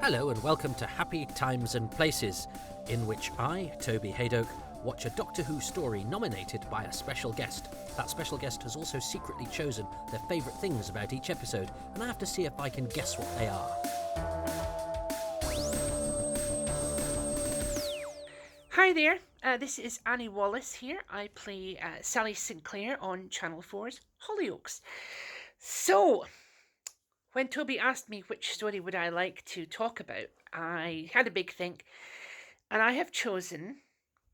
Hello and welcome to Happy Times and Places, in which I, Toby Haydoke, watch a Doctor Who story nominated by a special guest. That special guest has also secretly chosen their favourite things about each episode, and I have to see if I can guess what they are. Hi there, this is Annie Wallace here. I play Sally Sinclair on Channel 4's Hollyoaks. So, when Toby asked me which story would I like to talk about, I had a big think, and I have chosen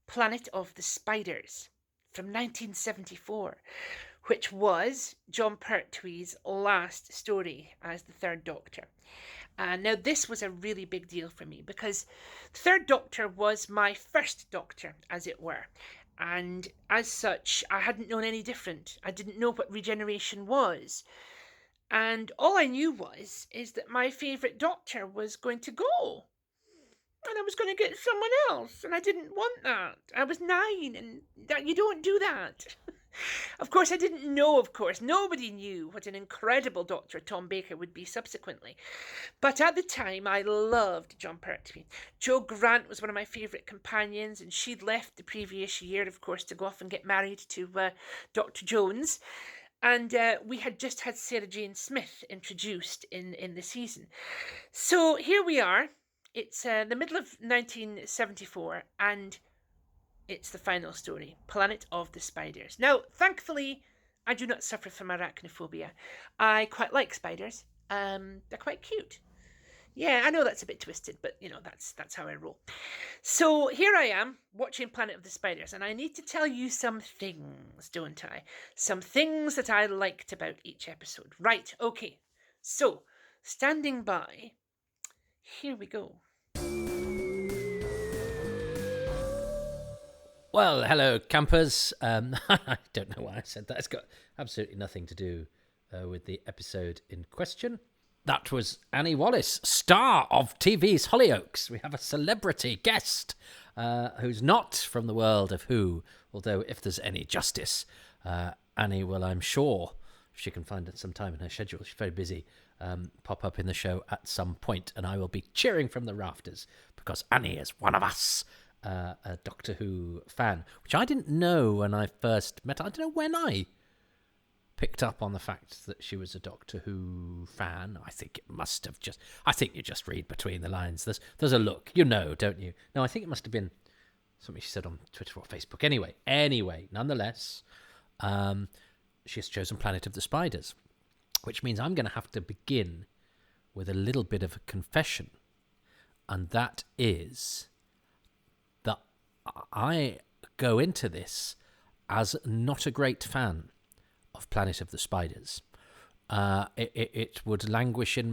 Planet of the Spiders from 1974, which was John Pertwee's last story as the Third Doctor. Now, this was a really big deal for me because the Third Doctor was my first Doctor, as it were. And as such, I hadn't known any different. I didn't know what regeneration was. And all I knew is that my favourite Doctor was going to go. And I was going to get someone else. And I didn't want that. I was 9 and you don't do that. Of course, I didn't know, Nobody knew what an incredible Doctor Tom Baker would be subsequently. But at the time, I loved John Pertwee. Jo Grant was one of my favourite companions, and she'd left the previous year, of course, to go off and get married to Dr. Jones. And we had just had Sarah Jane Smith introduced in the season. So here we are. It's the middle of 1974, and it's the final story, Planet of the Spiders. Now, thankfully, I do not suffer from arachnophobia. I quite like spiders. They're quite cute. Yeah, I know that's a bit twisted, but, that's how I roll. So here I am, watching Planet of the Spiders, and I need to tell you some things, don't I? Some things that I liked about each episode. Right, okay. So, standing by, here we go. Well, hello, campers. I don't know why I said that. It's got absolutely nothing to do with the episode in question. That was Annie Wallace, star of TV's Hollyoaks. We have a celebrity guest who's not from the world of Who, although if there's any justice, Annie will, I'm sure, if she can find some time in her schedule, she's very busy, pop up in the show at some point, and I will be cheering from the rafters because Annie is one of us. A Doctor Who fan, which I didn't know when I first met her. I don't know when I picked up on the fact that she was a Doctor Who fan. I think it must have I think you just read between the lines. There's a look, don't you? No, I think it must have been something she said on Twitter or Facebook. Anyway, nonetheless, she has chosen Planet of the Spiders, which means I'm going to have to begin with a little bit of a confession, and that is that I go into this as not a great fan of Planet of the Spiders. It would languish in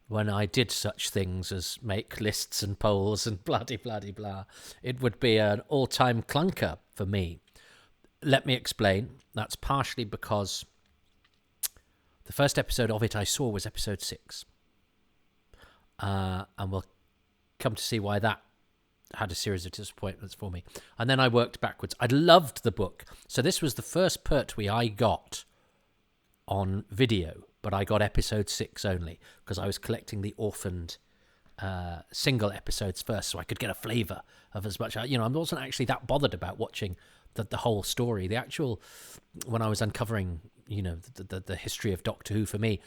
when I did such things as make lists and polls and blah. It would be an all-time clunker for me. Let me explain. That's partially because the first episode of it I saw was episode 6. And we'll come to see why that had a series of disappointments for me. And then I worked backwards. I loved the book. So this was the first Pertwee I got on video, but I got episode 6 only because I was collecting the orphaned single episodes first so I could get a flavour of as much. I wasn't actually that bothered about watching the whole story. The actual, when I was uncovering, the history of Doctor Who for me,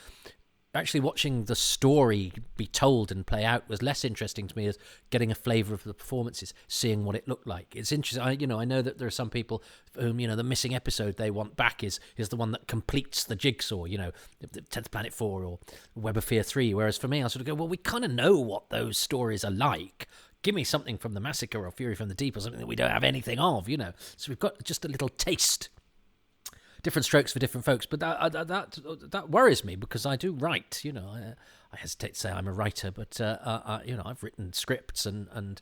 actually watching the story be told and play out was less interesting to me as getting a flavour of the performances, seeing what it looked like. It's interesting. I know that there are some people whom, the missing episode they want back is the one that completes the jigsaw, the 10th Planet 4 or Web of Fear 3. Whereas for me, I sort of go, well, we kind of know what those stories are like. Give me something from the Massacre or Fury from the Deep or something that we don't have anything of, So we've got just a little taste. Different strokes for different folks, but that worries me because I do write. I hesitate to say I'm a writer, but I've written scripts, and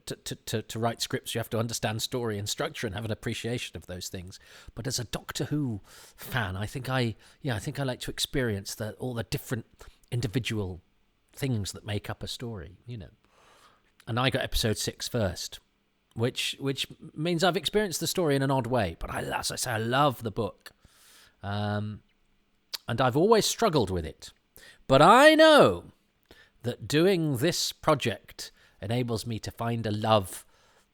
to write scripts you have to understand story and structure and have an appreciation of those things. But as a Doctor Who fan, I think I like to experience all the different individual things that make up a story. And I got episode 6 first. Which means I've experienced the story in an odd way. But as I say, I love the book. And I've always struggled with it. But I know that doing this project enables me to find a love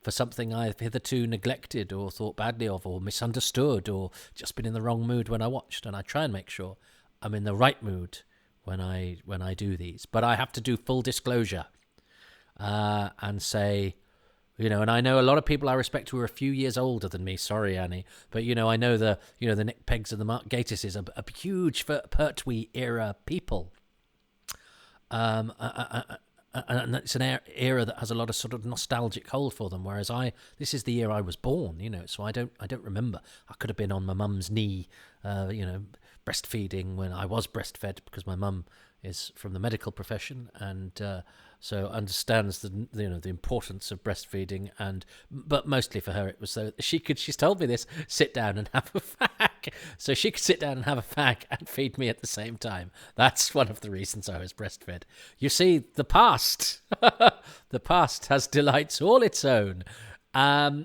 for something I've hitherto neglected or thought badly of or misunderstood or just been in the wrong mood when I watched. And I try and make sure I'm in the right mood when I do these. But I have to do full disclosure and say, and I know a lot of people I respect who are a few years older than me. Sorry, Annie, but I know the Nick Peggs and the Mark Gatises are huge Pertwee era people. And it's an era that has a lot of sort of nostalgic hold for them. Whereas this is the year I was born, so I don't remember. I could have been on my mum's knee, breastfeeding when I was breastfed because my mum is from the medical profession and so understands the importance of breastfeeding. But mostly for her it was so she's told me this, sit down and have a fag, so she could sit down and have a fag and feed me at the same time. That's one of the reasons I was breastfed. You see, the past the past has delights all its own.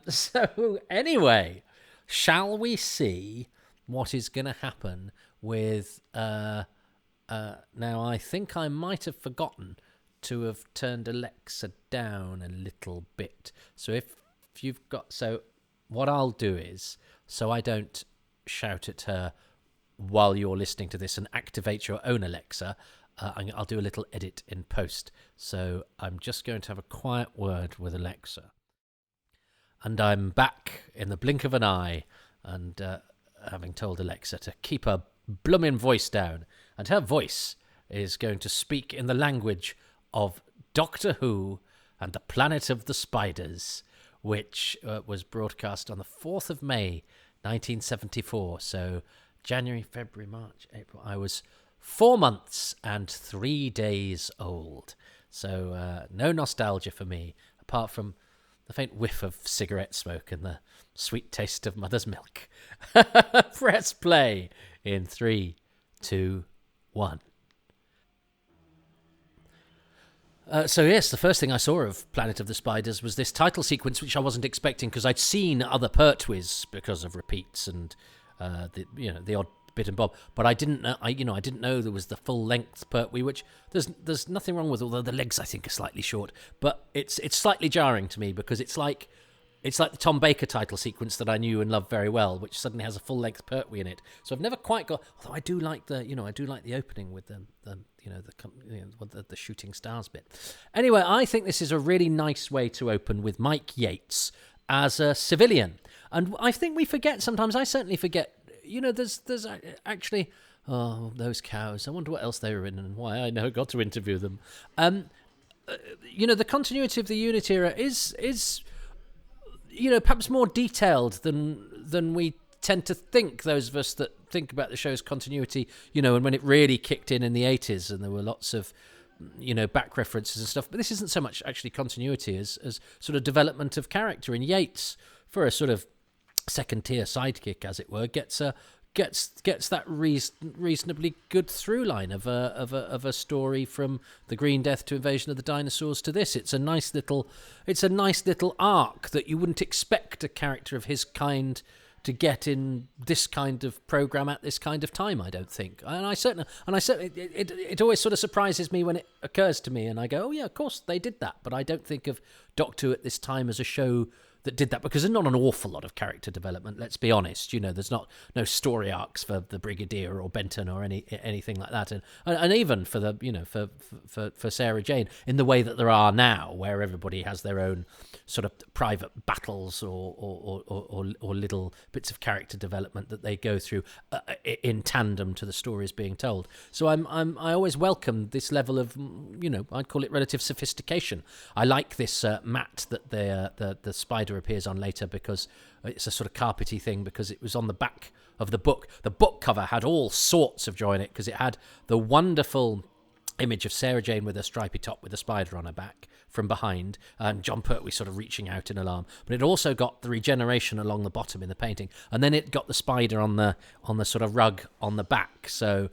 So anyway, shall we see what is going to happen with now I think I might have forgotten to have turned Alexa down a little bit. So if you've got... So what I'll do is, so I don't shout at her while you're listening to this and activate your own Alexa, I'll do a little edit in post. So I'm just going to have a quiet word with Alexa. And I'm back in the blink of an eye and having told Alexa to keep her bloomin' voice down. And her voice is going to speak in the language of Doctor Who and the Planet of the Spiders, which was broadcast on the 4th of May, 1974. So January, February, March, April. I was 4 months and 3 days old. So no nostalgia for me, apart from the faint whiff of cigarette smoke and the sweet taste of mother's milk. Press play in 3, 2, 1. So yes, the first thing I saw of Planet of the Spiders was this title sequence, which I wasn't expecting because I'd seen other Pertwees because of repeats and the odd bit and bob, but I didn't know. I didn't know there was the full length Pertwee, which there's nothing wrong with. Although the legs I think are slightly short, but it's slightly jarring to me because it's like the Tom Baker title sequence that I knew and loved very well, which suddenly has a full length Pertwee in it. So I've never quite got. Although I do like the opening with the shooting stars bit. Anyway, I think this is a really nice way to open with Mike Yates as a civilian, and I think we forget sometimes. I certainly forget. There's actually those cows. I wonder what else they were in and why I never got to interview them. The continuity of the Unit era is perhaps more detailed than we tend to think, those of us that think about the show's continuity, and when it really kicked in the 80s and there were lots of, back references and stuff. But this isn't so much actually continuity as sort of development of character. And Yates, for a sort of second-tier sidekick, as it were, gets that reasonably good through line of a story from the Green Death to Invasion of the Dinosaurs to this. It's a nice little arc that you wouldn't expect a character of his kind to get in this kind of program at this kind of time, I don't think. And I certainly it always sort of surprises me when it occurs to me, and I go, oh yeah, of course they did that. But I don't think of Doctor Who at this time as a show that did that, because there's not an awful lot of character development, let's be honest. There's no story arcs for the Brigadier or Benton or anything like that, and even for the for Sarah Jane in the way that there are now, where everybody has their own sort of private battles or little bits of character development that they go through in tandem to the stories being told. So I always welcome this level of I'd call it relative sophistication. I like this mat that the spider appears on later, because it's a sort of carpety thing, because it was on the back of the book. The book cover had all sorts of joy in it, because it had the wonderful image of Sarah Jane with a stripy top with a spider on her back from behind, and John Pertwee sort of reaching out in alarm. But it also got the regeneration along the bottom in the painting, and then it got the spider on the sort of rug on the back. So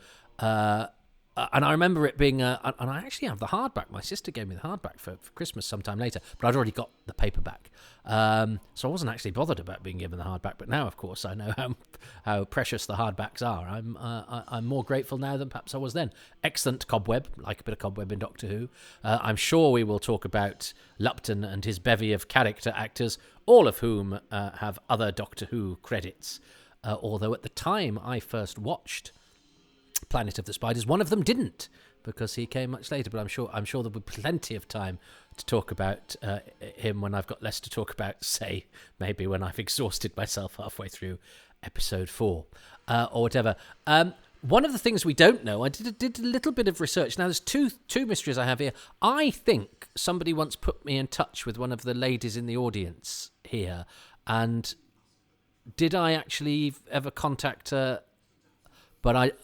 and I remember it being, and I actually have the hardback. My sister gave me the hardback for Christmas sometime later, but I'd already got the paperback. So I wasn't actually bothered about being given the hardback. But now, of course, I know how precious the hardbacks are. I'm more grateful now than perhaps I was then. Excellent cobweb, like a bit of cobweb in Doctor Who. I'm sure we will talk about Lupton and his bevy of character actors, all of whom have other Doctor Who credits. Although at the time I first watched Planet of the Spiders, one of them didn't, because he came much later. But I'm sure there'll be plenty of time to talk about him when I've got less to talk about, say maybe when I've exhausted myself halfway through episode 4 or whatever. One of the things we don't know, I did a little bit of research. Now there's two mysteries I have here. I think somebody once put me in touch with one of the ladies in the audience here, and did I actually ever contact her? But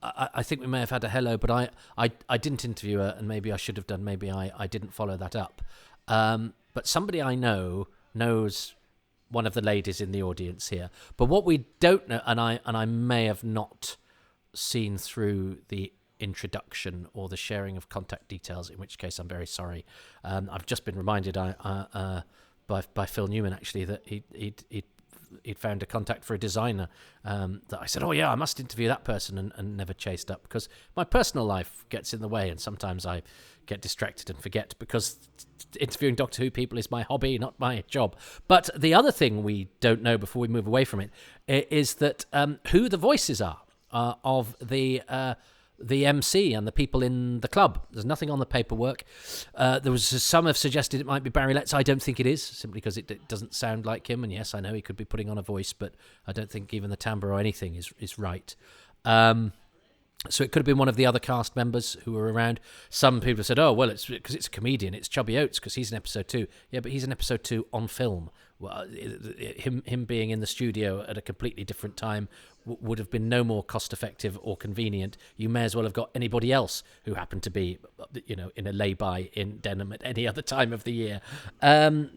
I think we may have had a hello, but I didn't interview her, and maybe I should have done. Maybe I didn't follow that up. But somebody I know knows one of the ladies in the audience here. But what we don't know, and I may have not seen through the introduction or the sharing of contact details, in which case I'm very sorry. I've just been reminded by Phil Newman, actually, that he'd found a contact for a designer, that I said, oh yeah, I must interview that person, and never chased up, because my personal life gets in the way, and sometimes I get distracted and forget, because interviewing Doctor Who people is my hobby, not my job. But the other thing we don't know before we move away from it is that who the voices are of the MC and the people in the club. There's nothing on the paperwork. Some have suggested it might be Barry Letts. I don't think it is, simply because it doesn't sound like him. And yes, I know he could be putting on a voice, but I don't think even the timbre or anything is right. So it could have been one of the other cast members who were around. Some people said, oh, well, it's because it's a comedian. It's Chubby Oates because he's in episode 2. Yeah, but he's in episode 2 on film. Well, him being in the studio at a completely different time would have been no more cost effective or convenient. You may as well have got anybody else who happened to be, in a lay-by in Denham at any other time of the year.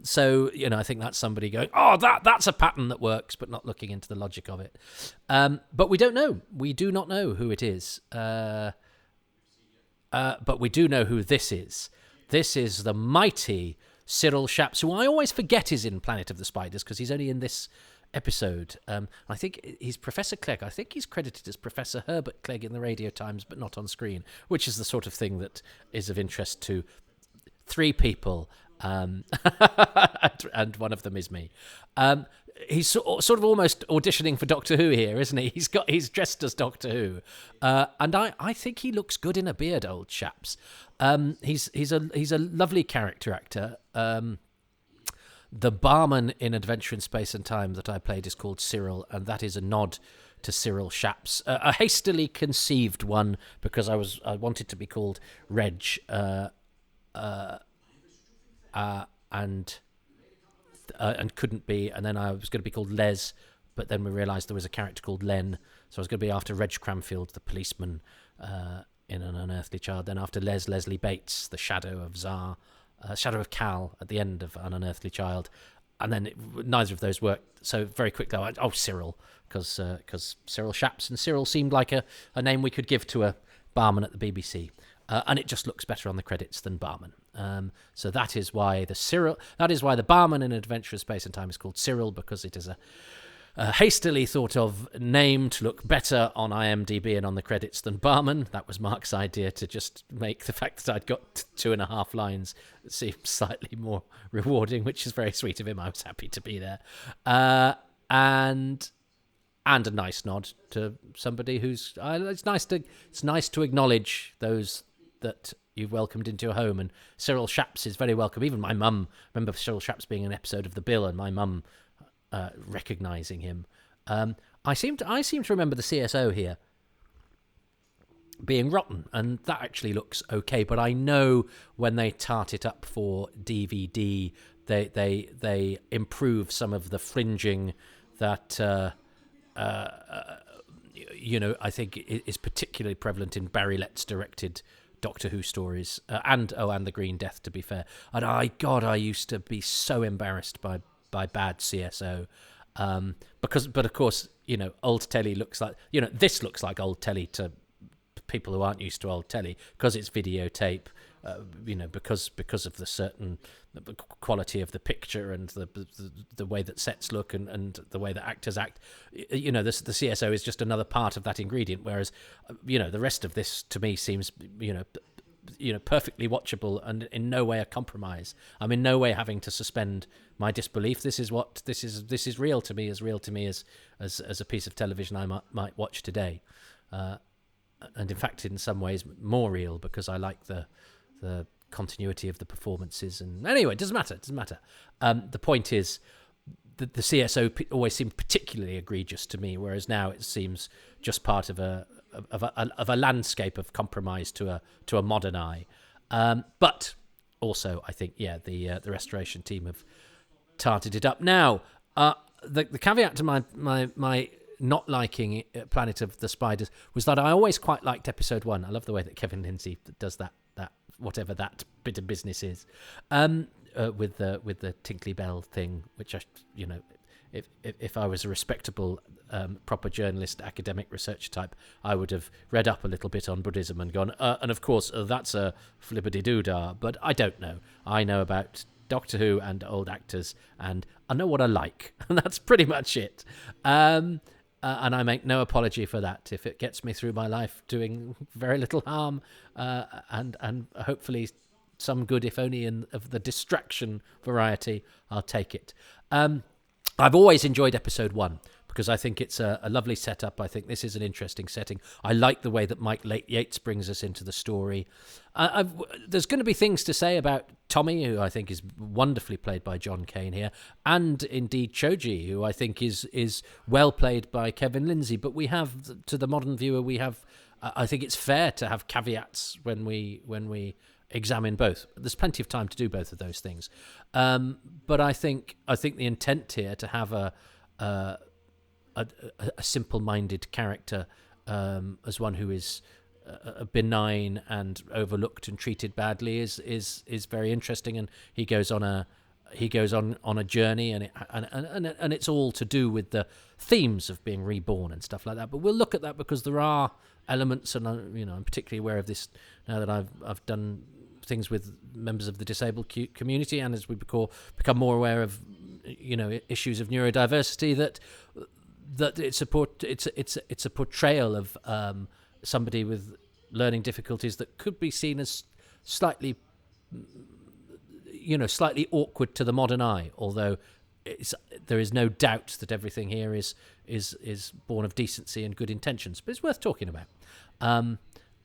So, I think that's somebody going, oh, that's a pattern that works, but not looking into the logic of it. But we don't know. We do not know who it is. But we do know who this is. This is the mighty Cyril Shaps, who I always forget is in Planet of the Spiders because he's only in this episode. I think he's Professor Clegg. I think he's credited as Professor Herbert Clegg in the Radio Times, but not on screen, which is the sort of thing that is of interest to 3 people, and one of them is me. He's sort of almost auditioning for Doctor Who here, isn't he? He's dressed as Doctor Who, and I think he looks good in a beard, old Shaps. He's a lovely character actor. The barman in Adventure in Space and Time that I played is called Cyril, and that is a nod to Cyril Shaps, a hastily conceived one because I wanted to be called Reg, and couldn't be, and then I was going to be called Les, but then we realised there was a character called Len, so I was going to be after Reg Cranfield, the policeman in An Unearthly Child, then after Leslie Bates, the shadow of Tsar, shadow of Cal at the end of An Unearthly Child, and then neither of those worked, so very quickly I went, oh, Cyril, because Cyril Shaps, and Cyril seemed like a name we could give to a barman at the BBC. And it just looks better on the credits than barman. So that is why the barman in Adventure in Space and Time is called Cyril, because it is a hastily thought of name to look better on IMDb and on the credits than barman. That was Mark's idea, to just make the fact that I'd got 2.5 lines seem slightly more rewarding, which is very sweet of him. I was happy to be there. And a nice nod to somebody who's it's nice to acknowledge those that you've welcomed into your home, and Cyril Shaps is very welcome. Even my mum, remember Cyril Shaps being an episode of The Bill, and my mum recognising him. I seem to remember the CSO here being rotten, and that actually looks okay. But I know when they tart it up for DVD, they improve some of the fringing that I think is particularly prevalent in Barry Letts directed Doctor Who stories, and The Green Death, to be fair. And I used to be so embarrassed by bad CSO, but of course, old telly looks like, this looks like old telly to people who aren't used to old telly, because it's videotape, because of the certain quality of the picture and the way that sets look and the way that actors act, the CSO is just another part of that ingredient. Whereas, the rest of this to me seems, perfectly watchable and in no way a compromise. I'm in no way having to suspend my disbelief. This is real to me, as a piece of television I might watch today, and in fact, in some ways, more real, because I like the continuity of the performances. And anyway, it doesn't matter. The point is that the CSO always seemed particularly egregious to me, whereas now it seems just part of a landscape of compromise to a modern eye. But also, I think, the restoration team have tarted it up. Now, the caveat to my not liking Planet of the Spiders was that I always quite liked episode 1. I love the way that Kevin Lindsay does that whatever that bit of business is, with the tinkly bell thing, which if I was a respectable, proper journalist, academic research type, I would have read up a little bit on Buddhism and gone, and of course, that's a flippity-doo-dah, but I don't know. I know about Doctor Who and old actors, and I know what I like, and that's pretty much it. And I make no apology for that. If it gets me through my life doing very little harm, and hopefully some good, if only of the distraction variety, I'll take it. I've always enjoyed episode 1 because I think it's a lovely setup. I think this is an interesting setting. I like the way that Mike Yates brings us into the story. There's going to be things to say about Tommy, who I think is wonderfully played by John Cain here, and indeed Choji, who I think is well played by Kevin Lindsay. But we have, to the modern viewer, I think it's fair to have caveats when we examine both. There's plenty of time to do both of those things. But I think the intent here to have a simple-minded character, as one who is benign and overlooked and treated badly is very interesting, and he goes on a journey, and it's all to do with the themes of being reborn and stuff like that. But we'll look at that because there are elements, and I'm particularly aware of this now that I've done things with members of the disabled community, and as we become more aware of issues of neurodiversity, that it's a portrayal of somebody with learning difficulties that could be seen as slightly awkward to the modern eye, although there is no doubt that everything here is born of decency and good intentions. But it's worth talking about.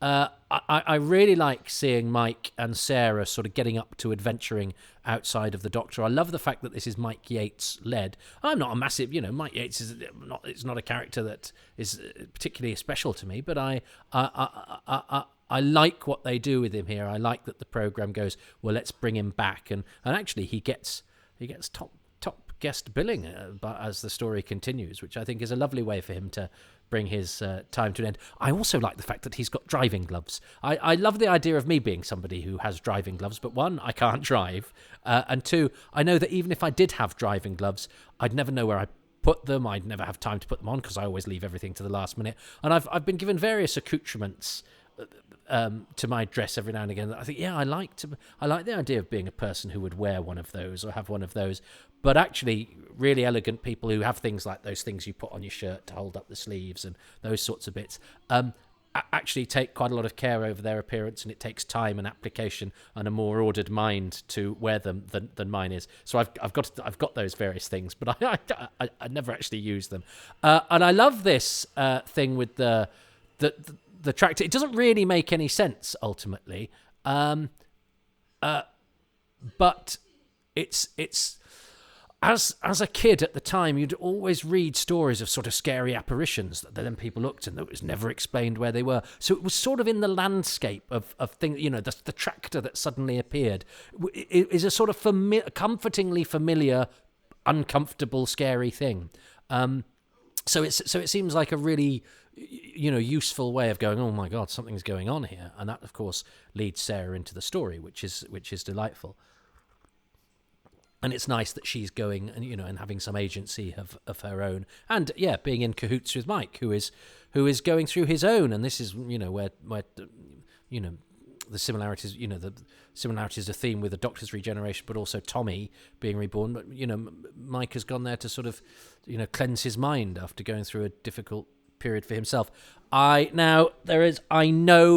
I really like seeing Mike and Sarah sort of getting up to adventuring outside of the Doctor. I love the fact that this is Mike Yates led. I'm not a massive, Mike Yates is not a character that is particularly special to me, but I like what they do with him here. I like that the program goes, well, let's bring him back, and actually he gets top guest billing as the story continues, which I think is a lovely way for him to bring his time to an end. I also like the fact that he's got driving gloves. I love the idea of me being somebody who has driving gloves, but one, I can't drive, and two, I know that even if I did have driving gloves, I'd never know where I put them. I'd never have time to put them on because I always leave everything to the last minute. And I've been given various accoutrements to my dress every now and again. I think, I like the idea of being a person who would wear one of those or have one of those. But actually, really elegant people who have things like those things you put on your shirt to hold up the sleeves and those sorts of bits, actually take quite a lot of care over their appearance, and it takes time and application and a more ordered mind to wear them than mine is. So I've got those various things, but I never actually use them. And I love this thing with the tractor. It doesn't really make any sense ultimately, but it's as a kid at the time, you'd always read stories of sort of scary apparitions that then people looked and it was never explained where they were. So it was sort of in the landscape of things, the tractor that suddenly appeared is a sort of comfortingly familiar, uncomfortable, scary thing. So it seems like a really useful way of going, oh my God, something's going on here. And that, of course, leads Sarah into the story, which is delightful. And it's nice that she's going and and having some agency of her own, and being in cahoots with Mike, who is going through his own. And this is where the similarities, the similarities a theme with the Doctor's regeneration, but also Tommy being reborn. But Mike has gone there to sort of cleanse his mind after going through a difficult period for himself. I know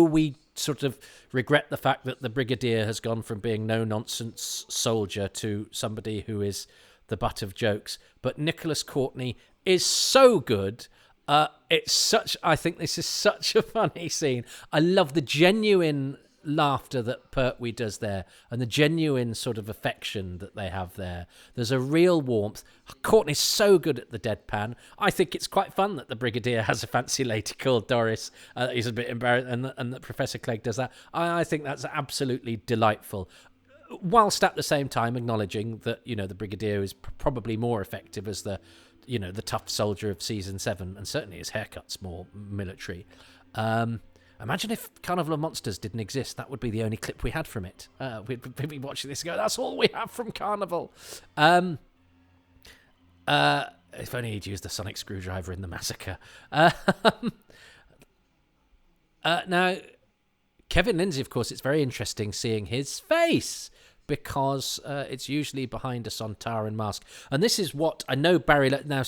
we sort of regret the fact that the Brigadier has gone from being no-nonsense soldier to somebody who is the butt of jokes. But Nicholas Courtney is so good. I think this is such a funny scene. I love the genuine laughter that Pertwee does there, and the genuine sort of affection that they have there. There's a real warmth. Courtney's so good at the deadpan. I think it's quite fun that the Brigadier has a fancy lady called Doris. He's a bit embarrassed, and that Professor Clegg does that. I think that's absolutely delightful, whilst at the same time acknowledging that the Brigadier is probably more effective as the the tough soldier of season 7, and certainly his haircut's more military. Imagine if Carnival of Monsters didn't exist. That would be the only clip we had from it. We'd be watching this and go, that's all we have from Carnival. If only he'd used the sonic screwdriver in the massacre. Now, Kevin Lindsay, of course, it's very interesting seeing his face, because it's usually behind a Sontaran mask. And this is what I know Barry Letts... Now,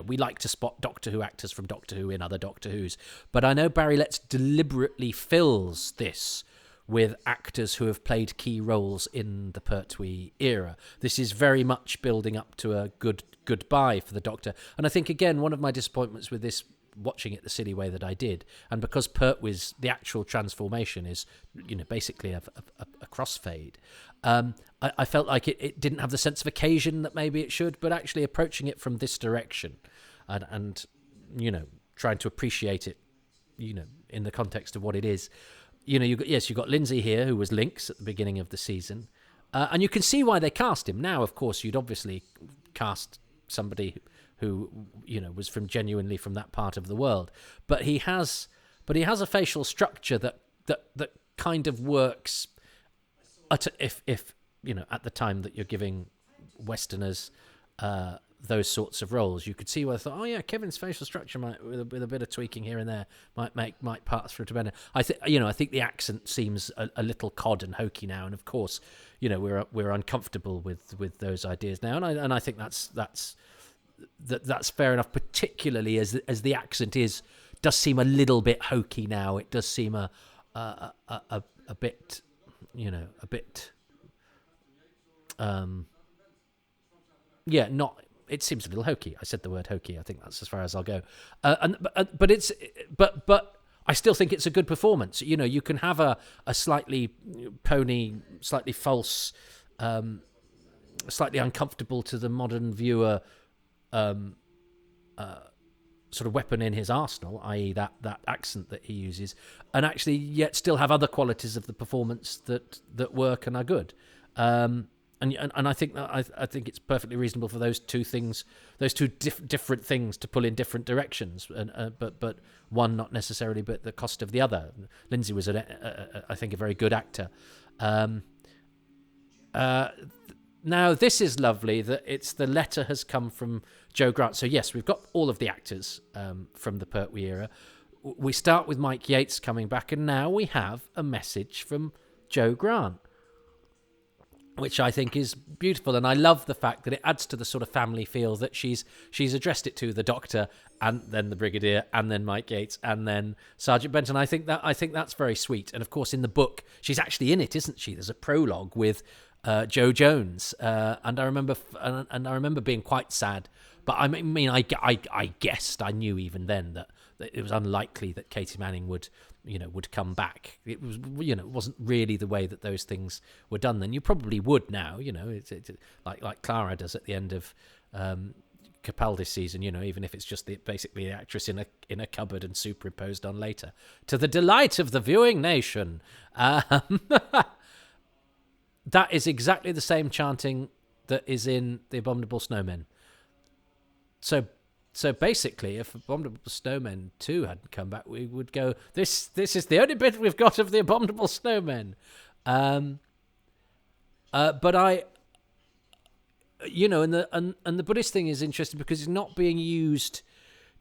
we like to spot Doctor Who actors from Doctor Who in other Doctor Whos, but I know Barry Letts deliberately fills this with actors who have played key roles in the Pertwee era. This is very much building up to a goodbye for the Doctor. And I think, again, one of my disappointments with this, watching it the silly way that I did, and because Pertwee's the actual transformation is basically a crossfade, I felt like it didn't have the sense of occasion that maybe it should, but actually approaching it from this direction and trying to appreciate it in the context of what it is. You've got Lindsay here, who was Lynx at the beginning of the season, and you can see why they cast him. Now, of course, you'd obviously cast somebody who was genuinely from that part of the world, but he has a facial structure that kind of works if at the time that you're giving Westerners those sorts of roles. You could see where I thought, oh yeah, Kevin's facial structure might, with a bit of tweaking here and there, might pass through to better. I think the accent seems a little cod and hokey now, and of course we're uncomfortable with those ideas now, and I think that's fair enough, particularly as the accent does seem a little bit hokey now. It does seem a bit it seems a little hokey. I said the word hokey. I think that's as far as I'll go. But I still think it's a good performance. You can have a slightly pony, slightly false, slightly uncomfortable to the modern viewer sort of weapon in his arsenal, i.e. that accent that he uses, and actually yet still have other qualities of the performance that work and are good. And I think it's perfectly reasonable for those two different things to pull in different directions, but one not necessarily but the cost of the other. Lindsay was I think a very good actor. Now, this is lovely that the letter has come from Joe Grant. So, yes, we've got all of the actors from the Pertwee era. We start with Mike Yates coming back, and now we have a message from Joe Grant, which I think is beautiful. And I love the fact that it adds to the sort of family feel that she's addressed it to the Doctor, and then the Brigadier, and then Mike Yates, and then Sergeant Benton. I think that's very sweet. And, of course, in the book, she's actually in it, isn't she? There's a prologue with Joe Jones, and I remember being quite sad. But I mean, I guessed, I knew even then that it was unlikely that Katie Manning would come back. It was, it wasn't really the way that those things were done then. You probably would now, it's like Clara does at the end of Capaldi's season, even if it's just basically the actress in a cupboard and superimposed on later, to the delight of the viewing nation. That is exactly the same chanting that is in The Abominable Snowmen. So basically, if Abominable Snowmen 2 hadn't come back, we would go, this is the only bit we've got of The Abominable Snowmen. But and the Buddhist thing is interesting because it's not being used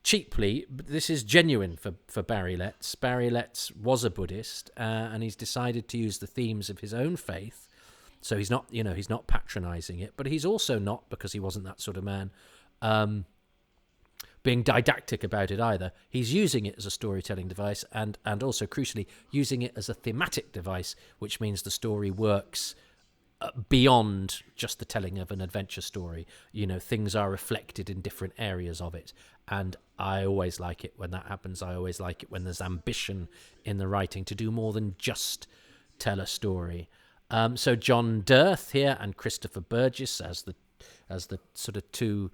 cheaply. But this is genuine for Barry Letts. Barry Letts was a Buddhist, and he's decided to use the themes of his own faith. So he's not patronizing it, but he's also not, because he wasn't that sort of man, being didactic about it either. He's using it as a storytelling device and also, crucially, using it as a thematic device, which means the story works beyond just the telling of an adventure story. Things are reflected in different areas of it. And I always like it when that happens. I always like it when there's ambition in the writing to do more than just tell a story. So John Dirth here and Christopher Burgess as the sort of two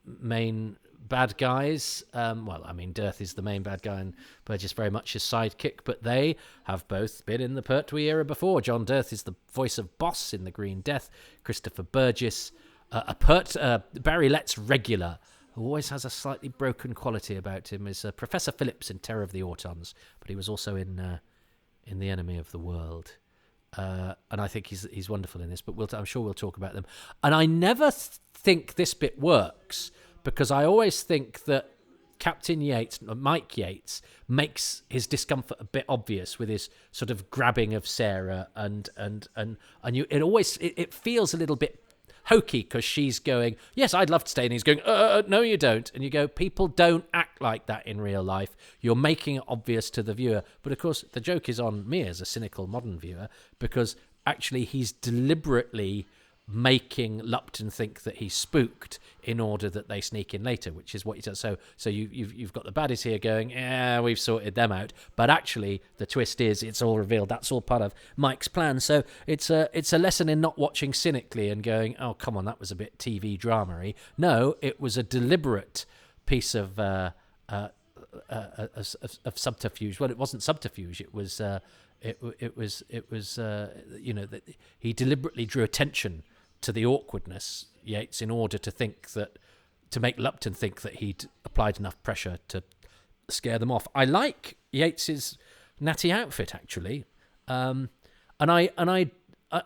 main bad guys. Dirth is the main bad guy and Burgess very much his sidekick, but they have both been in the Pertwee era before. John Dirth is the voice of Boss in The Green Death. Christopher Burgess, Barry Letts regular, who always has a slightly broken quality about him, is Professor Phillips in Terror of the Autons, but he was also in The Enemy of the World. And I think he's wonderful in this, but I'm sure we'll talk about them. And I never think this bit works, because I always think that Captain Yates, Mike Yates, makes his discomfort a bit obvious with his sort of grabbing of Sarah, and it feels a little bit hokey, because she's going, yes, I'd love to stay, and he's going, no, you don't. And you go, people don't act like that in real life. You're making it obvious to the viewer. But of course, the joke is on me as a cynical modern viewer, because actually he's deliberately making Lupton think that he's spooked in order that they sneak in later, which is what he does. So you've got the baddies here going, yeah, we've sorted them out, but actually the twist is it's all revealed. That's all part of Mike's plan. So it's a lesson in not watching cynically and going, oh, come on, that was a bit TV drama-y. No, it was a deliberate piece of subterfuge. Well, it wasn't subterfuge. It was that he deliberately drew attention to the awkwardness, Yates, in order to make Lupton think that he'd applied enough pressure to scare them off. I like Yates's natty outfit, actually, and I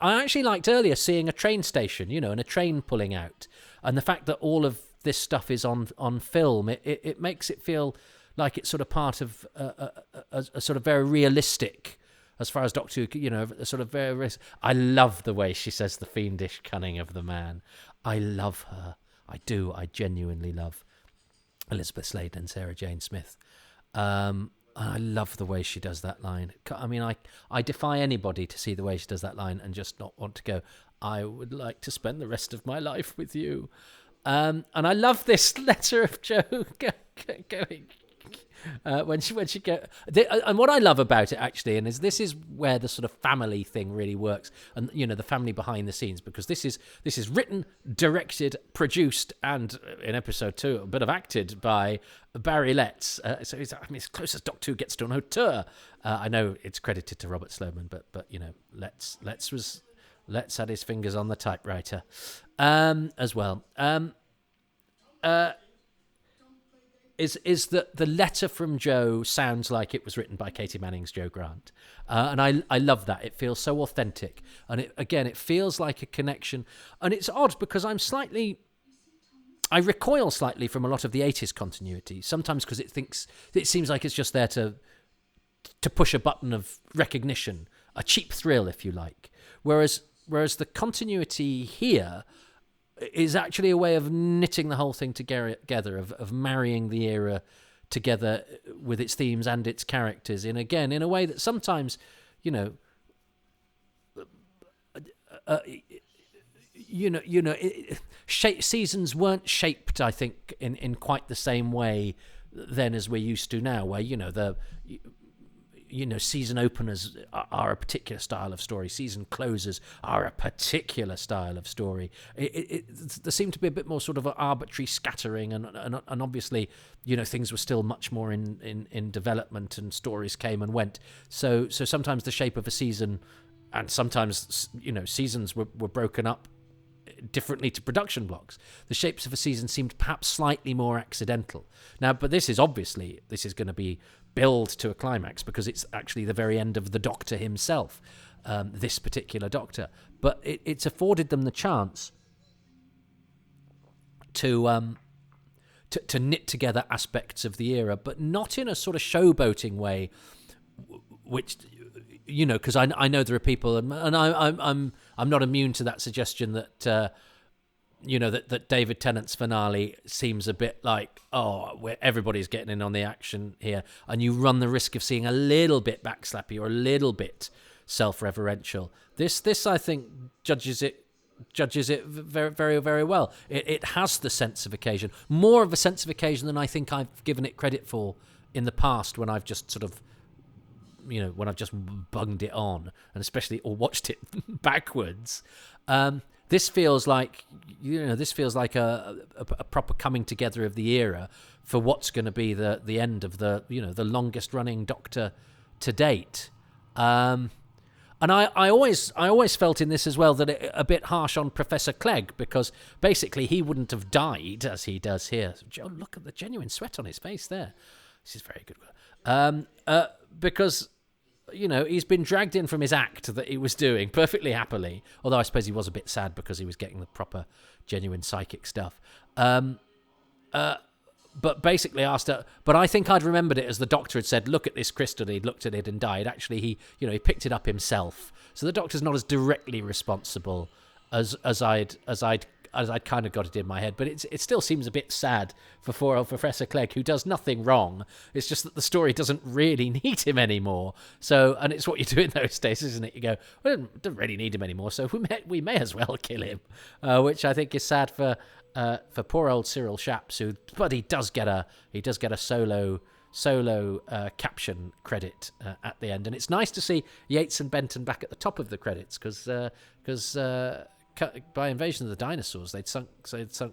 actually liked earlier seeing a train station, and a train pulling out, and the fact that all of this stuff is on film. It makes it feel like it's sort of part of a sort of very realistic, as far as Doctor Who, sort of very... I love the way she says the fiendish cunning of the man. I love her. I do. I genuinely love Elizabeth Sladen and Sarah Jane Smith. I love the way she does that line. I mean, I defy anybody to see the way she does that line and just not want to go, I would like to spend the rest of my life with you. And I love this letter of Jo going... when she go, and what I love about it actually, and this is where the sort of family thing really works, and the family behind the scenes, because this is written, directed, produced, and in episode 2 a bit of acted by Barry Letts. So it's as close as Doctor Who gets to an auteur. I know it's credited to Robert Sloman, but Letts had his fingers on the typewriter as well. Is that the letter from Jo sounds like it was written by Katie Manning's Jo Grant. And I love that. It feels so authentic. And it feels like a connection. And it's odd because I recoil slightly from a lot of the 80s continuity, sometimes because it seems like it's just there to push a button of recognition, a cheap thrill, if you like. Whereas the continuity here is actually a way of knitting the whole thing together, of marrying the era together with its themes and its characters in a way that sometimes, seasons weren't shaped, I think, in quite the same way then as we're used to now, where season openers are a particular style of story. Season closers are a particular style of story. There seemed to be a bit more sort of an arbitrary scattering, and obviously, things were still much more in development, and stories came and went. So sometimes the shape of a season, and sometimes seasons were broken up differently to production blocks. The shapes of a season seemed perhaps slightly more accidental. Now, but this is going to be build to a climax, because it's actually the very end of the Doctor himself, this particular Doctor. But it's afforded them the chance to knit together aspects of the era, but not in a sort of showboating way, which, you know, because I know there are people, and I'm not immune to that suggestion that you know, that David Tennant's finale seems a bit like, where everybody's getting in on the action here, and you run the risk of seeing a little bit backslappy or a little bit self-referential. This I think judges it very, very, very well. It has the sense of occasion, more of a sense of occasion than I think I've given it credit for in the past, when I've just sort of, you know, when I've just bunged it on, and especially or watched it backwards. This feels like, you know, a proper coming together of the era for what's going to be the end of the, you know, the longest running Doctor to date. And I always felt in this as well that a bit harsh on Professor Clegg, because basically he wouldn't have died as he does here. Oh, look at the genuine sweat on his face there. This is very good. Because, you know, he's been dragged in from his act that he was doing perfectly happily, although I suppose he was a bit sad because he was getting the proper genuine psychic stuff. But basically asked her, but I think I'd remembered it as the Doctor had said, look at this crystal, he'd looked at it and died. Actually, he picked it up himself. So the Doctor's not as directly responsible as I'd kind of got it in my head. But it still seems a bit sad for poor old Professor Clegg, who does nothing wrong. It's just that the story doesn't really need him anymore. So, and it's what you do in those days, isn't it? You go, well, it doesn't really need him anymore, so we may as well kill him, which I think is sad for poor old Cyril Shaps, but he does get a solo caption credit at the end, and it's nice to see Yates and Benton back at the top of the credits, because by Invasion of the Dinosaurs they'd sunk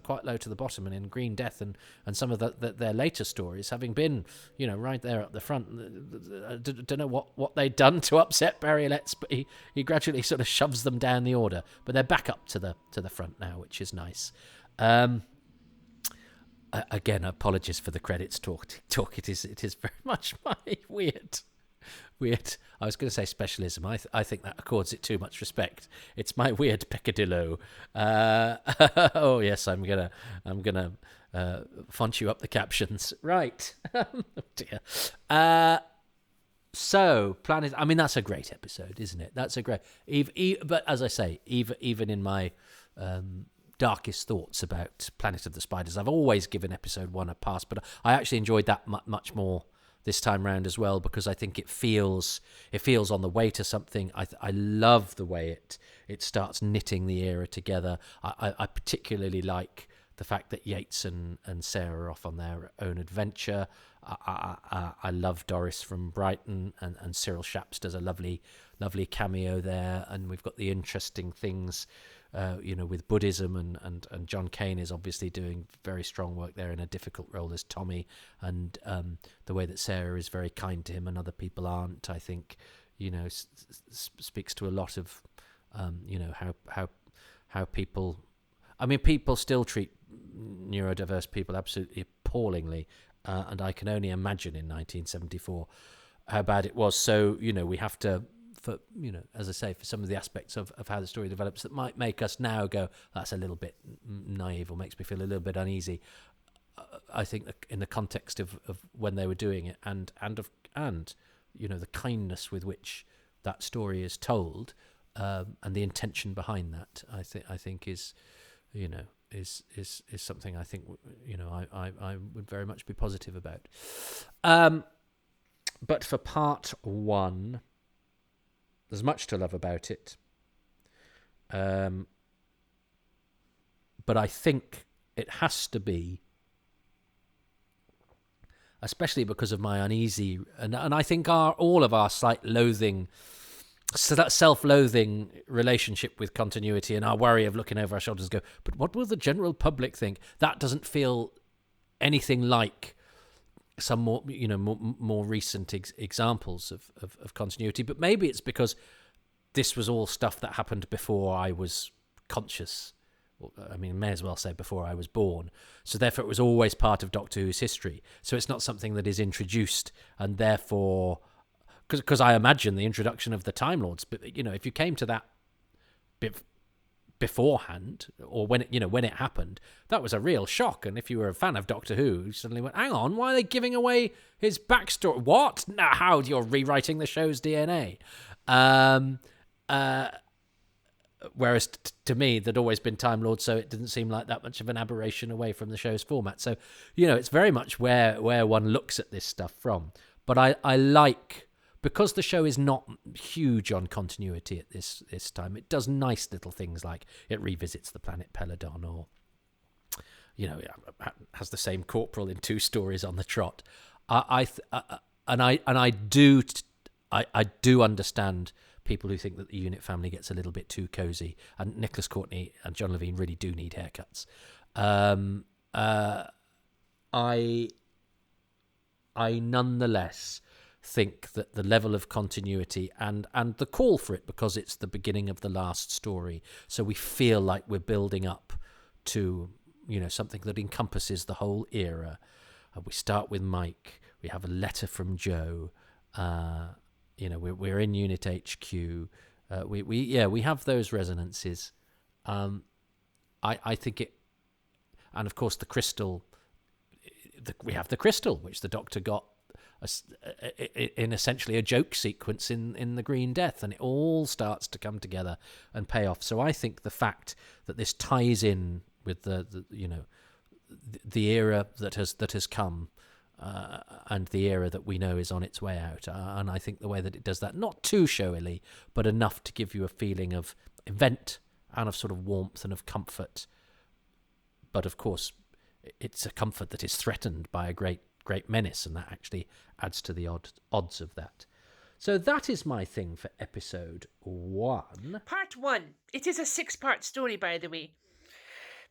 quite low to the bottom, and in Green Death and some of their later stories, having been, you know, right there at the front, I don't know what they'd done to upset Barry Letts, but he gradually sort of shoves them down the order, but they're back up to the front now, which is nice. Again, apologies for the credits talk. It is very much my weird. I was going to say specialism. I think that accords it too much respect. It's my weird peccadillo. Oh yes, I'm gonna font you up the captions. Right. Oh dear. So Planet. I mean, that's a great episode, isn't it? That's a great. But as I say, even in my darkest thoughts about Planet of the Spiders, I've always given episode 1 a pass, but I actually enjoyed that much more this time round as well, because I think it feels on the way to something. I love the way it starts knitting the era together. I particularly like the fact that Yates and Sarah are off on their own adventure. I love Doris from Brighton, and Cyril Shaps does a lovely cameo there, and we've got the interesting things with Buddhism, and John Cain is obviously doing very strong work there in a difficult role as Tommy, and the way that Sarah is very kind to him and other people aren't, I think, speaks to a lot of how people, I mean, people still treat neurodiverse people absolutely appallingly, and I can only imagine in 1974 how bad it was. So we have to, for as I say, for some of the aspects of how the story develops that might make us now go, that's a little bit naive, or makes me feel a little bit uneasy. I think that in the context of when they were doing it, and the kindness with which that story is told, and the intention behind that, I think is something I think I would very much be positive about. But for part 1, there's much to love about it. But I think it has to be, especially because of my uneasy, and I think all of our slight loathing, so that self-loathing relationship with continuity, and our worry of looking over our shoulders and go, but what will the general public think? That doesn't feel anything like some more recent examples of continuity. But maybe it's because this was all stuff that happened before I was conscious. I mean, may as well say before I was born. So therefore it was always part of Doctor Who's history. So it's not something that is introduced, and therefore, because I imagine the introduction of the Time Lords, but if you came to that beforehand, or when it happened, that was a real shock. And if you were a fan of Doctor Who, you suddenly went, hang on, why are they giving away his backstory? What? Now, how? You're rewriting the show's DNA. Whereas to me, there'd always been Time Lord, so it didn't seem like that much of an aberration away from the show's format. So, it's very much where one looks at this stuff from. But I like, because the show is not huge on continuity at this time, it does nice little things like it revisits the planet Peladon, or it has the same corporal in 2 stories on the trot. I do understand people who think that the unit family gets a little bit too cozy, and Nicholas Courtney and John Levine really do need haircuts. I nonetheless think that the level of continuity and the call for it, because it's the beginning of the last story, so we feel like we're building up to something that encompasses the whole era. We start with Mike. We have a letter from Joe. We're in Unit HQ. We have those resonances. I think it, and of course the crystal. We have the crystal, which the Doctor got in essentially a joke sequence in the Green Death, and it all starts to come together and pay off. So I think the fact that this ties in with the era that has come. And the era that we know is on its way out. And I think the way that it does that, not too showily, but enough to give you a feeling of event and of sort of warmth and of comfort. But of course, it's a comfort that is threatened by a great menace, and that actually adds to the odds of that. So that is my thing for episode 1. Part 1. It is a 6-part story, by the way.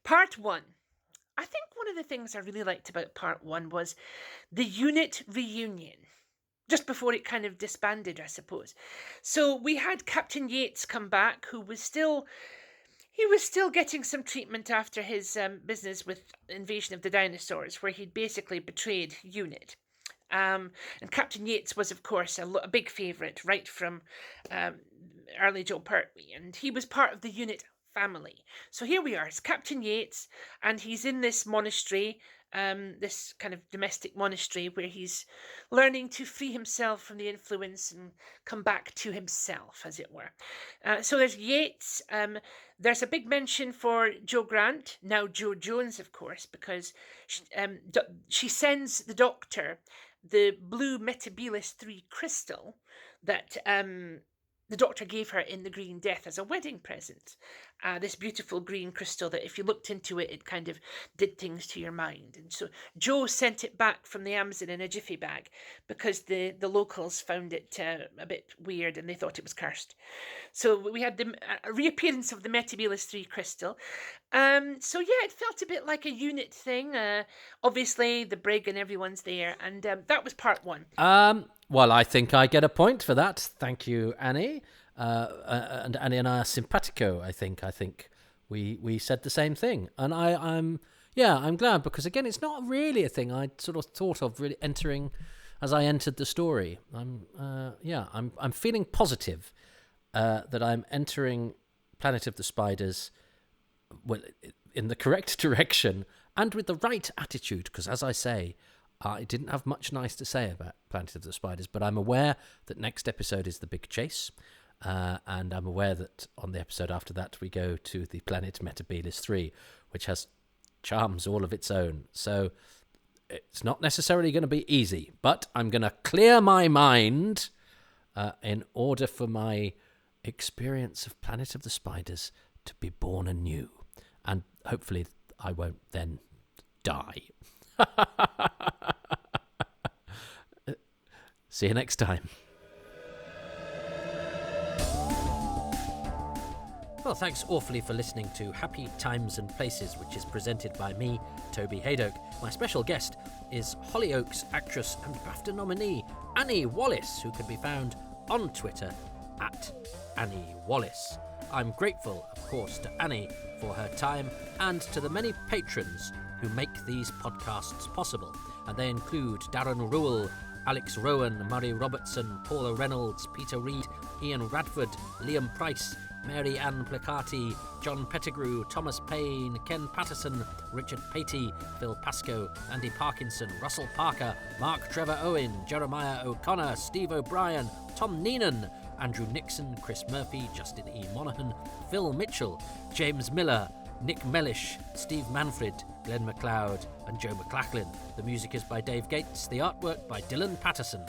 Part 1. I think one of the things I really liked about part 1 was the unit reunion, just before it kind of disbanded, I suppose. So we had Captain Yates come back, who was still getting some treatment after his business with Invasion of the Dinosaurs, where he'd basically betrayed UNIT. And Captain Yates was, of course, a big favourite right from early Joe Pertwee, and he was part of the UNIT family. So here we are, it's Captain Yates, and he's in this monastery, this kind of domestic monastery, where he's learning to free himself from the influence and come back to himself, as it were. So there's Yates. There's a big mention for Jo Grant, now Jo Jones, of course, because she sends the Doctor the blue Metebelis 3 crystal that the Doctor gave her in the Green Death as a wedding present. This beautiful green crystal that if you looked into it, it kind of did things to your mind. And so Jo sent it back from the Amazon in a jiffy bag because the locals found it a bit weird and they thought it was cursed. So we had the reappearance of the Metebelis 3 crystal. So yeah, it felt a bit like a unit thing. Obviously, the brig and everyone's there. And that was part 1. Well, I think I get a point for that. Thank you, Annie. And Annie and I are simpatico, I think. I think we said the same thing. And I'm glad, because again, it's not really a thing I sort of thought of really entering as I entered the story. I'm feeling positive that I'm entering Planet of the Spiders in the correct direction and with the right attitude, because as I say, I didn't have much nice to say about Planet of the Spiders, but I'm aware that next episode is the big chase, and I'm aware that on the episode after that we go to the planet Metebelis 3, which has charms all of its own. So it's not necessarily going to be easy, but I'm going to clear my mind in order for my experience of Planet of the Spiders to be born anew, and hopefully I won't then die. See you next time. Well, thanks awfully for listening to Happy Times and Places, which is presented by me, Toby Haydock. My special guest is Hollyoaks actress and BAFTA nominee Annie Wallace, who can be found on Twitter at Annie Wallace. I'm grateful, of course, to Annie for her time and to the many patrons who make these podcasts possible, and they include Darren Rule, Alex Rowan, Murray Robertson, Paula Reynolds, Peter Reed, Ian Radford, Liam Price, Mary Ann Placati, John Pettigrew, Thomas Payne, Ken Patterson, Richard Patey, Phil Pascoe, Andy Parkinson, Russell Parker, Mark Trevor Owen, Jeremiah O'Connor, Steve O'Brien, Tom Neenan, Andrew Nixon, Chris Murphy, Justin E. Monaghan, Phil Mitchell, James Miller, Nick Mellish, Steve Manfred, Glenn MacLeod, and Joe McLachlan. The music is by Dave Gates, the artwork by Dylan Patterson.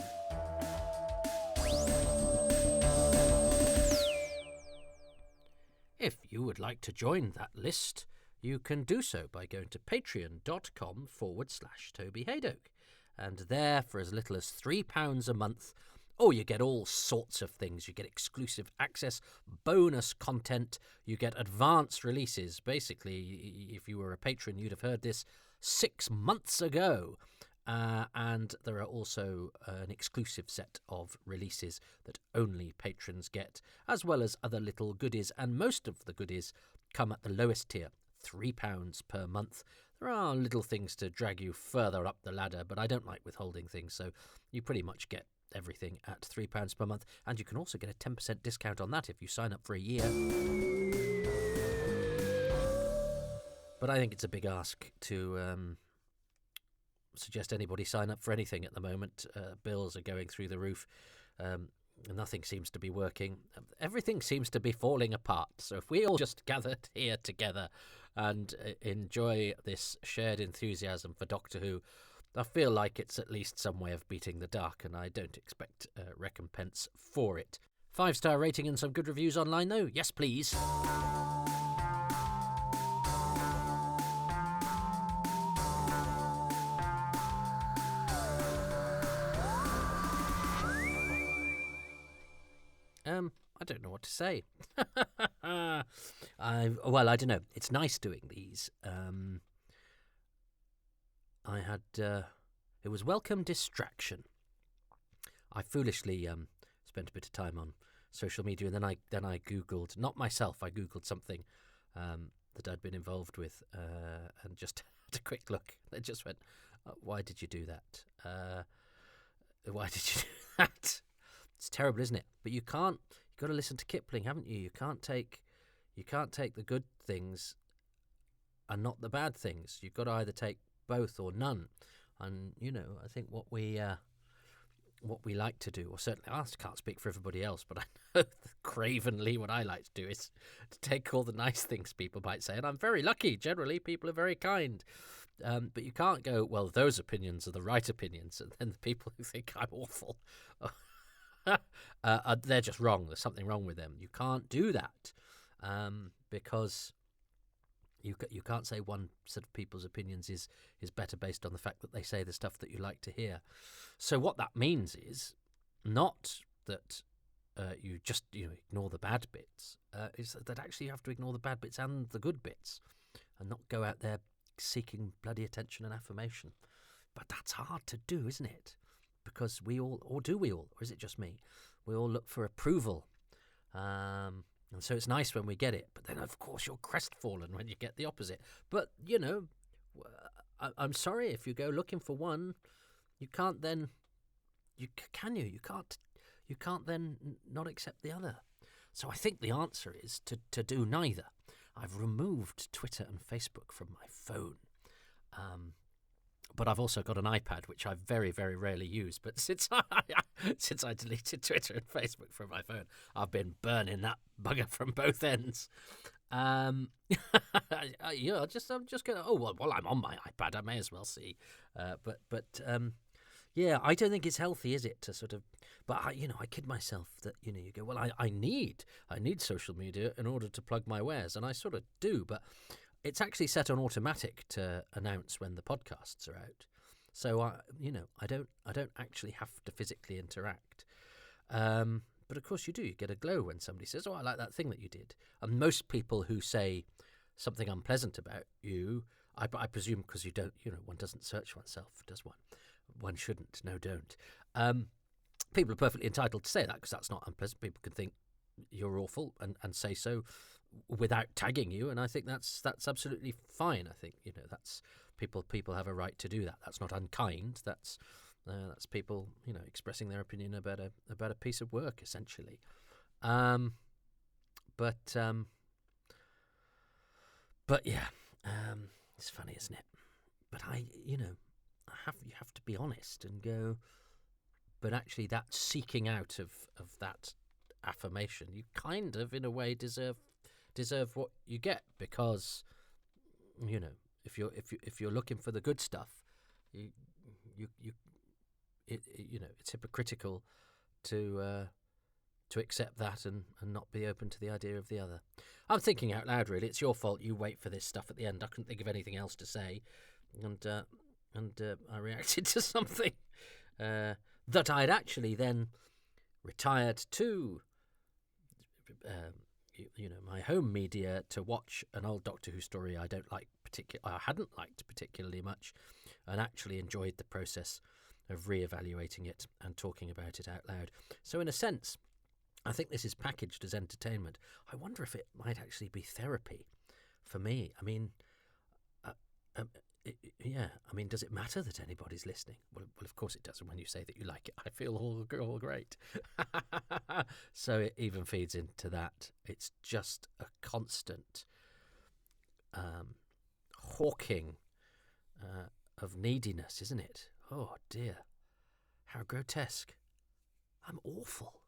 If you would like to join that list, you can do so by going to patreon.com/Toby Haydock. And there, for as little as £3 a month, you get all sorts of things. You get exclusive access, bonus content, you get advance releases. Basically, if you were a patron, you'd have heard this 6 months ago. And there are also an exclusive set of releases that only patrons get, as well as other little goodies. And most of the goodies come at the lowest tier, £3 per month. There are little things to drag you further up the ladder, but I don't like withholding things, so you pretty much get everything at £3 per month. And you can also get a 10% discount on that if you sign up for a year. But I think it's a big ask to suggest anybody sign up for anything at the moment. Bills are going through the roof. Nothing seems to be working. Everything seems to be falling apart. So if we all just gathered here together and enjoy this shared enthusiasm for Doctor Who, I feel like it's at least some way of beating the dark, and I don't expect recompense for it. 5-star rating and some good reviews online, though? Yes, please. I don't know what to say. I don't know. It's nice doing these. I had it was welcome distraction. I foolishly spent a bit of time on social media, and then I googled, not myself, I googled something that I'd been involved with, and just had a quick look. It just went, why did you do that? Why did you do that? It's terrible, isn't it? But you've got to listen to Kipling, haven't you? You can't take the good things and not the bad things. You've got to either take both or none. And I think what we like to do, or certainly I can't speak for everybody else, but I know cravenly what I like to do is to take all the nice things people might say, and I'm very lucky. Generally, people are very kind. But you can't go, well, those opinions are the right opinions, and then the people who think I'm awful, they're just wrong. There's something wrong with them. You can't do that, because you can't say one set of people's opinions is better based on the fact that they say the stuff that you like to hear. So what that means is not that you just ignore the bad bits. Is that actually you have to ignore the bad bits and the good bits, and not go out there seeking bloody attention and affirmation. But that's hard to do, isn't it? Because we all, or do we all, or is it just me? We all look for approval. And so it's nice when we get it. But then, of course, you're crestfallen when you get the opposite. But, I'm sorry, if you go looking for one, you can't then... You can't then not accept the other. So I think the answer is to do neither. I've removed Twitter and Facebook from my phone. But I've also got an iPad, which I very, very rarely use. But since I deleted Twitter and Facebook from my phone, I've been burning that bugger from both ends. I'm just going to, while I'm on my iPad, I may as well see. Yeah, I don't think it's healthy, is it, to sort of... But, I kid myself that, you go, well, I need social media in order to plug my wares, and I sort of do, but it's actually set on automatic to announce when the podcasts are out. So, I don't actually have to physically interact. But, of course, you do. You get a glow when somebody says, I like that thing that you did. And most people who say something unpleasant about you, I presume because you don't, one doesn't search oneself, does one? One shouldn't. No, don't. People are perfectly entitled to say that because that's not unpleasant. People can think you're awful and say so without tagging you, and I think that's absolutely fine. I think that's people have a right to do that. That's not unkind. That's people expressing their opinion about a piece of work essentially. But yeah, it's funny, isn't it? But you have to be honest and go. But actually, that seeking out of that affirmation, you kind of, in a way, deserve what you get, because if you're looking for the good stuff, it's hypocritical to accept that and not be open to the idea of the other. I'm thinking out loud, really. It's your fault. You wait for this stuff at the end. I couldn't think of anything else to say, and I reacted to something that I'd actually then retired to my home media to watch an old Doctor Who story I hadn't liked particularly much, and actually enjoyed the process of re-evaluating it and talking about it out loud. So in a sense, I think this is packaged as entertainment. I wonder if it might actually be therapy for me. I mean, does it matter that anybody's listening? Well, of course it does. And when you say that you like it, I feel all great. So it even feeds into that. It's just a constant hawking of neediness, isn't it? Oh dear, how grotesque. I'm awful.